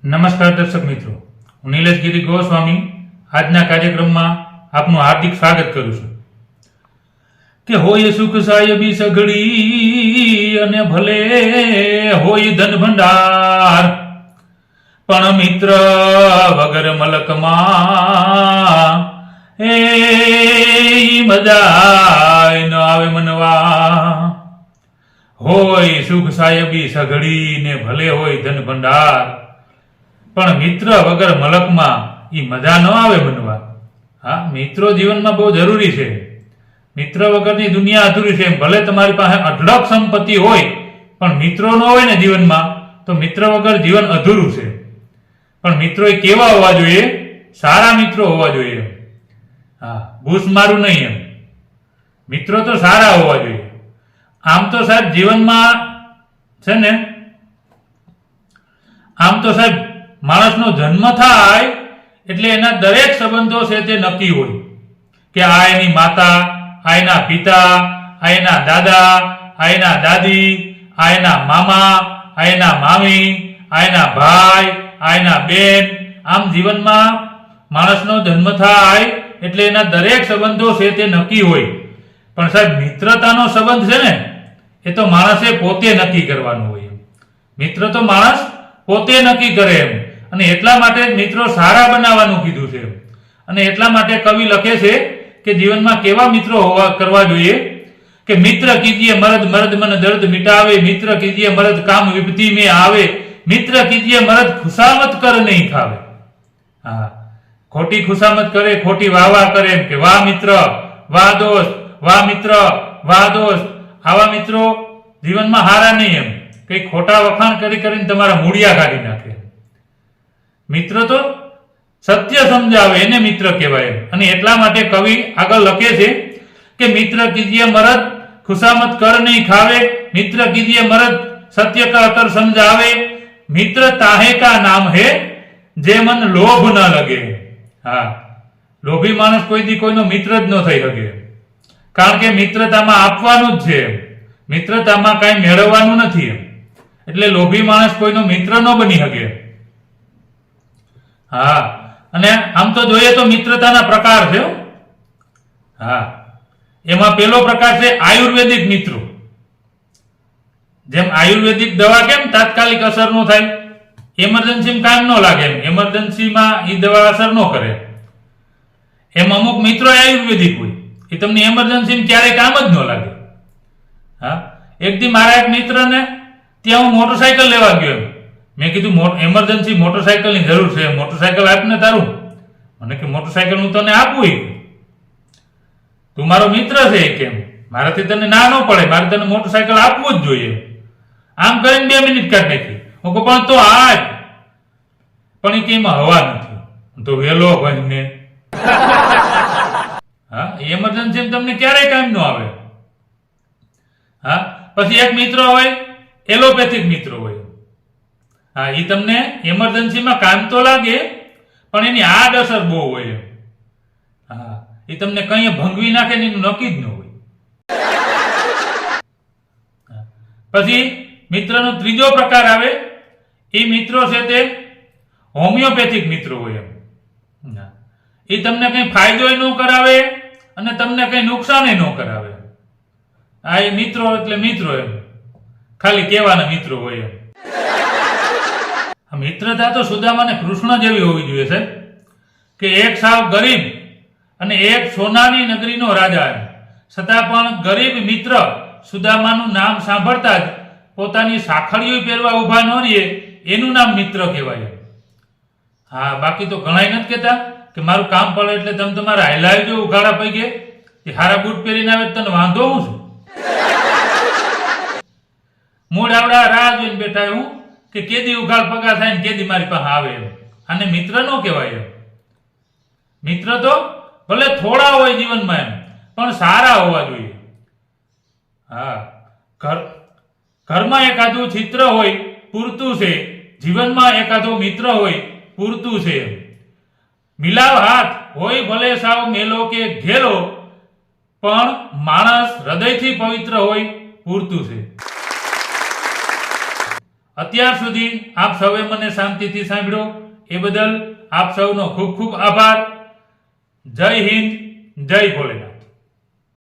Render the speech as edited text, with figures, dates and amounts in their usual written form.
નમસ્કાર દર્શક મિત્રો, હું નિલેશગીરી ગોસ્વામી આજના કાર્યક્રમમાં આપનું હાર્દિક સ્વાગત કરું છું. કે હોય સુખ સાહેબી સઘળી અને ભલે હોય ધન ભંડાર, પણ મિત્ર વગર મલકમાં એ મજા ન આવે મનવા. હોય સુખ સાહેબી સઘળી ને ભલે હોય ધન ભંડાર, પણ મિત્ર વગર મલકમાં ઈ મજા ન આવે બનવા. હા, મિત્રો જીવનમાં બહુ જરૂરી છે. મિત્ર વગરની દુનિયા અધૂરી છે. ભલે તમારી પાસે અઢળક સંપત્તિ હોય, પણ મિત્રો ન હોય ને જીવનમાં, તો મિત્ર વગર જીવન અધૂરું છે. પણ મિત્રો એ કેવા હોવા જોઈએ? સારા મિત્રો હોવા જોઈએ. હા, બૂસ મારું નહીં એમ. મિત્રો તો સારા હોવા જોઈએ. આમ તો સાહેબ જીવનમાં છે ને, આમ તો સાહેબ માણસનો જન્મ થાય એટલે એના દરેક સંબંધો છે તે નક્કી હોય. કે આ એની માતા, આ એના પિતા, આ એના દાદા, આ એના દાદી, આ એના મામા, આ એના મામી, આ એના ભાઈ, આ એના બેન. આમ જીવનમાં માણસનો જન્મ થાય એટલે એના દરેક સંબંધો છે તે નક્કી હોય. પણ સાહેબ મિત્રતાનો સંબંધ છે ને, એ તો માણસે પોતે નક્કી કરવાનું હોય. મિત્ર તો માણસ પોતે નક્કી કરે એમ. અને એટલા માટે મિત્રો સારા બનાવવાનું કીધું છે. અને એટલા માટે કવિ લખે છે કે જીવનમાં કેવા મિત્રો કરવા જોઈએ. કે મિત્ર કીજીએ મરદ, મરદ મન દર્દ મિટાવે. મિત્ર કીજીએ મરદ, કામ વિપત્તિ में આવે. મિત્ર કીજીએ મરદ, ખુશામત કર નહીં ખાવે. હા, ખોટી ખુશામત કરે, ખોટી વાહ કરે એમ કે વાહ મિત્ર, વાહ દોસ્ત, વાહ મિત્ર, વાહ દોસ્ત. આવા મિત્રો જીવનમાં હારા નહીં એમ. કઈ ખોટા વખાણ કરીને તમારા મૂળિયા કાઢી નાખે. મિત્ર તો સત્ય સમજાવે, એને મિત્ર કહેવાય. અને એટલા માટે કવિ આગળ લખે છે કે મિત્ર કીજીએ મરદ, ખુશામત કર નહીં ખાવે. મિત્ર કીજીએ મરદ, સત્ય કા કર સમજાવે. મિત્ર તાહે કા નામ હે, જે મન લોભ ન લગે. હા, લોભી માણસ કોઈ દી કોઈનો મિત્ર જ ન થઈ શકે. કારણ કે મિત્રતામાં આપવાનું જ છે, મિત્રતામાં કઈ મેળવવાનું નથી. એટલે લોભી માણસ કોઈનો મિત્ર ન બની શકે. હા, અને આમ તો જોઈએ તો મિત્રતાના પ્રકાર છે. હા, એમાં પેલો પ્રકાર છે આયુર્વેદિક મિત્રો. જેમ આયુર્વેદિક દવા કેમ તાત્કાલિક અસર નો થાય, એમરજન્સીમાં કામ ન લાગે એમ, એમરજન્સીમાં એ દવા અસર ન કરે. એમ અમુક મિત્રો આયુર્વેદિક હોય, એ તમને એમરજન્સીમાં ક્યારેય કામ જ ન લાગે. હા, એક દી મારા એક મિત્રને ત્યાં હું મોટરસાયકલ લેવા ગયો એમ. મેં કીધું એમરજન્સી મોટરસાયકલની જરૂર છે, મોટરસાયકલ આપને તારું. મને કે મોટરસાયકલ હું તને આપું, તું મારો મિત્ર છે કેમ, મારાથી તને ના ન પડે, મારે તને મોટરસાયકલ આપવું જ જોઈએ. આમ કરીને 2 મિનિટ કાઢી નાખી. હું કહું પણ તો આજ, પણ એ કેમાં હવા નથી, તો વેલો ભાઈને. હા, એમરજન્સી તમને ક્યારેય કામ ન આવે. હા, પછી એક મિત્ર હોય એલોપેથિક મિત્ર હોય. હા, એ તમને એમરજન્સીમાં કામ તો લાગે, પણ એની આડઅસર બહુ હોય. હા, એ તમને કઈ ભંગવી નાખે ને એનું નક્કી જ ન હોય. પછી મિત્રનો ત્રીજો પ્રકાર આવે, એ મિત્રો છે તે હોમિયોપેથિક મિત્રો હોય એમ. એ તમને કઈ ફાયદો ન કરાવે અને તમને કઈ નુકસાન ન કરાવે. આ એ મિત્રો એટલે મિત્રો એમ, ખાલી કહેવાના મિત્રો હોય એમ. મિત્રતા તો સુદામા અને કૃષ્ણ જેવી હોવી જોઈએ સાહેબ. કે એક સાવ ગરીબ અને એક સોનાની નગરીનો રાજા એમ. છતાં પણ ગરીબ મિત્ર સુદામાનું નામ સાંભળતા જ પોતાની સાખળીઓ પહેરવા ઉભા ન રહીએ, એનું નામ મિત્ર કહેવાય. હા, બાકી તો ઘણા નથી કહેતા કે મારું કામ પડે એટલે તમે તમારા હાલાવી જો ઉઘાડા પૈકે, એ હારા બૂટ પહેરીને આવે તને વાંધો હું છું. મૂળ આવડા રાહ જોઈને બેઠા હું કે કેદી ઉઘાડ પગાર થાય ને કેદી મારી પાસે આવે એમ. આને મિત્ર નો કહેવાય એમ. મિત્ર તો ભલે થોડા હોય જીવનમાં એમ, પણ સારા હોવા જોઈએ. હા, ઘરમાં એકાદું ચિત્ર હોય પૂરતું છે, જીવનમાં એકાદો મિત્ર હોય પૂરતું છે. મિલાવ હાથ હોય ભલે સાવ મેલો કે ઘેલો, પણ માણસ હૃદયથી પવિત્ર હોય પૂરતું છે. અત્યાર સુધી આપ સૌએ મને શાંતિથી સાંભળ્યો એ બદલ આપ સૌનો ખૂબ ખૂબ આભાર. જય હિન્દ, જય ભોલેનાથ.